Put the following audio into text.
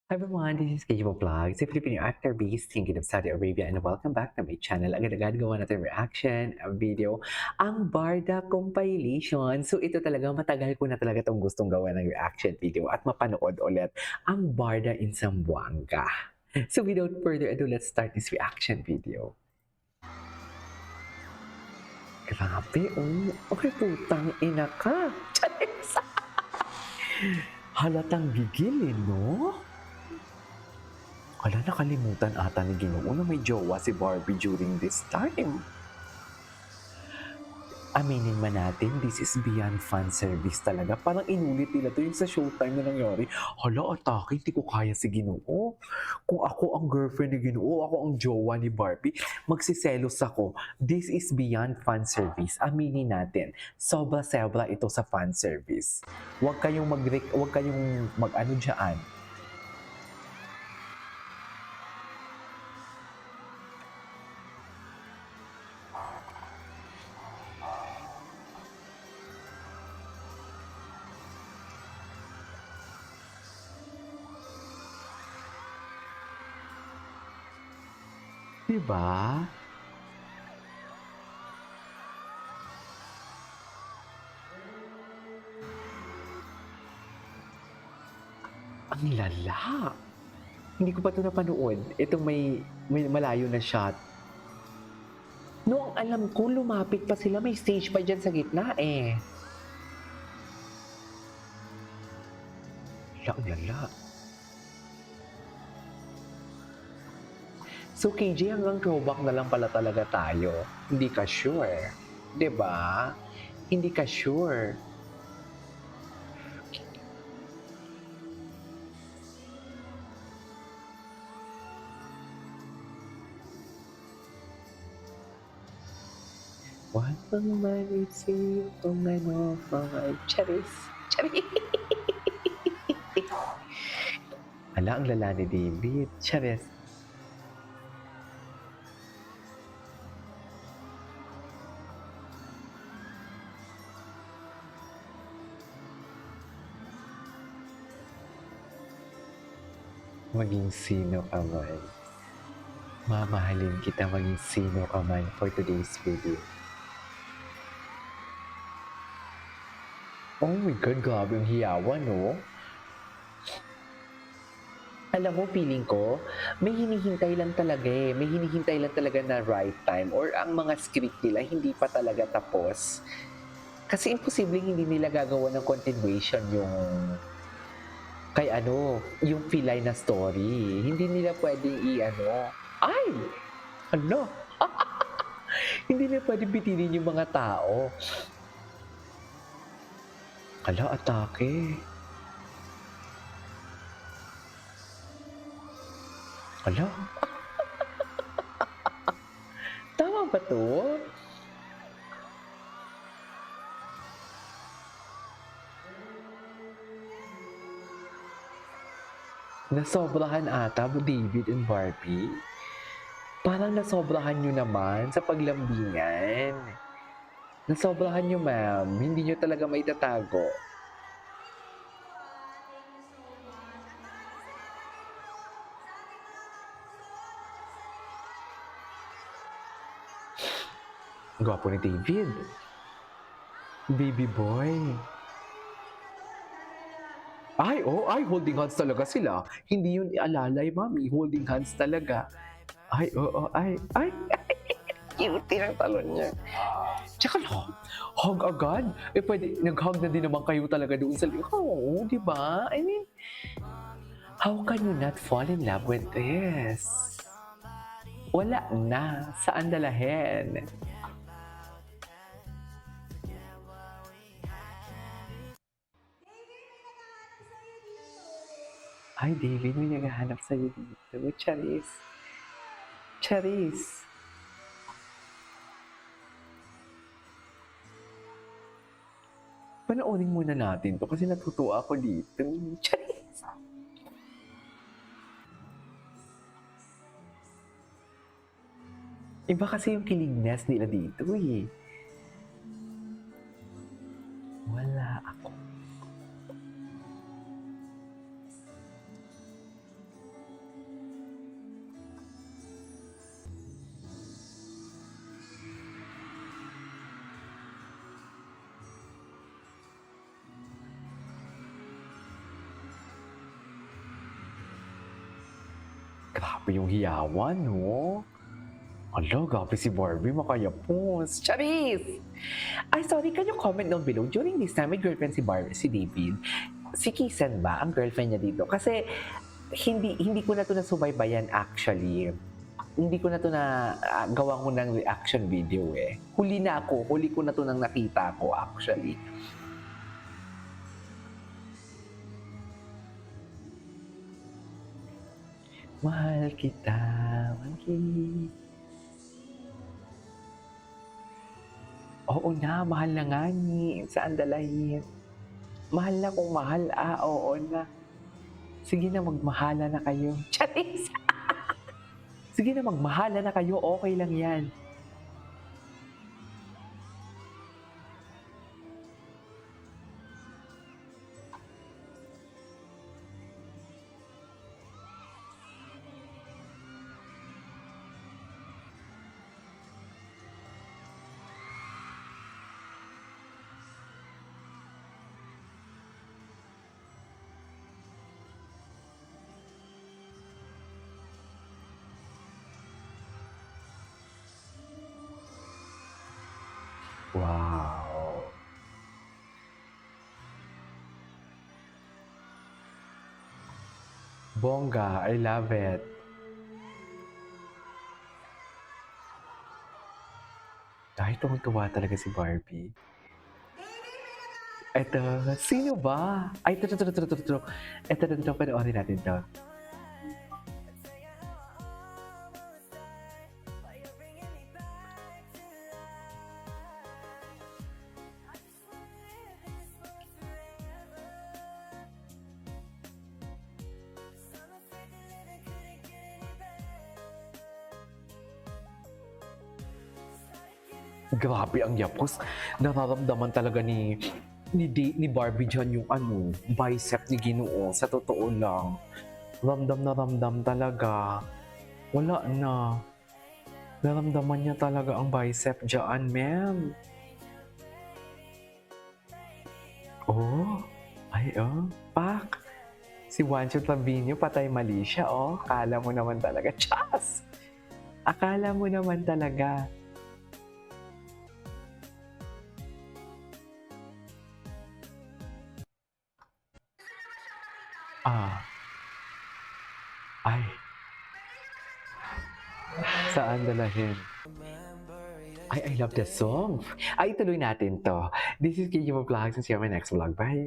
Hi everyone, this is Kejo Vlogs, a Filipino actor based Kingdom of Saudi Arabia, and welcome back to my channel. Agad-agad gawa natin reaction video, ang Barda compilation. So ito talaga, matagal ko na talaga itong gustong gawa ng reaction video at mapanood ulit ang Barda in Zamboanga. So without further ado, let's start this reaction video. Grabe, oh. Okay, putang ina ka. Charis! Halatang gigil, no? Wala, nakalimutan ata ni Ginoo na may jowa si Barbie during this time. Aminin man natin, this is beyond fan service talaga. Parang inulit nila to yung sa showtime na nangyari. Hala, atake, hindi ko kaya si Ginoo. Kung ako ang girlfriend ni Ginoo, ako ang jowa ni Barbie, magsiselos ako. This is beyond fan service. Aminin natin, sobra-sobra ito sa fan service. Huwag kayong mag-ano dyan. Diba? Ang lala. Hindi ko pa ito napanood. Itong may malayo na shot. No, ang alam ko, lumapit pa sila. May stage pa dyan sa gitna eh. Ang lala. So KJ, hanggang throwback na lang pala talaga tayo. Hindi ka sure. 'Di ba? Hindi ka sure. Wag bang manisip kung ano mga charis. Charis. Ala, ang lala ni David. Charis. Maging sino ka man. Mamahalin kita maging sino ka man for today's video. Oh my God, grabe ang hiyawan, no? Alam mo, feeling ko, may hinihintay lang talaga eh. May hinihintay lang talaga na right time or ang mga script nila hindi pa talaga tapos. Kasi imposibleng hindi nila gagawa ng continuation yung kay ano, yung Pilay na story. Hindi nila pwedeng i-ano. Ay! Ano? Hindi nila pwedeng bitinin yung mga tao. Ala, atake. Ala. Tama ba to? Nasobrahan ata, David and Barbie. Parang nasobrahan nyo naman sa paglambingan. Nasobrahan nyo, ma'am. Hindi nyo talaga maitatago. Gwapo ni David. Baby boy. Ay, holding hands talaga sila. Hindi yun alalay, mami. Holding hands talaga. Ay, ay. Cute ng talon niya. Tsaka hug agad. Eh, pwede, nag-hug na din naman kayo talaga doon sa oh, di ba? I mean, how can you not fall in love with this? Wala na. Saan dalahin? Ay, David, may naghahanap sa'yo dito. Charis. Charis. Panoorin muna natin to kasi natutuwa ako dito. Charis. Iba kasi yung kilignas nila dito eh. Wala ako. Grabe yung hiyawan, no? Ala, grabe si Barbie, makayapos. Charis! Ay, sorry, can you comment down below? During this time, may girlfriend si David. Si Kisan ba ang girlfriend niya dito? Kasi hindi ko na to nasubaybayan actually. Hindi ko na to na gawa ko ng reaction video eh. Huli ko na to nang nakita ko actually. Mahal kita, mahal kita. Oo na, mahal na nga ni. Saan dalahin? Mahal na kung mahal, oo na. Sige na, magmahala na kayo. Charis! Sige na, magmahala na kayo. Okay lang yan. Wow. Bongga, I love it. Ay, tuwang-tuwa talaga si Barbie. Eto, sino ba? Ay, ito. Ito, panoorin natin to. Grabe ang yapos. Nararamdaman talaga ni Barbie dyan yung bicep ni Ginoo. Sa totoo lang. Ramdam na ramdam talaga. Wala na. Naramdaman niya talaga ang bicep dyan, ma'am. Oh. Ay, Pak. Si Juancho Trevino, patay mali siya, Akala mo naman talaga. Chas! Akala mo naman talaga. Ay, saan dalahin? Ay, I love the song. Ay, tuloy natin to. This is KJ Vlogs and see you on my next vlog. Bye!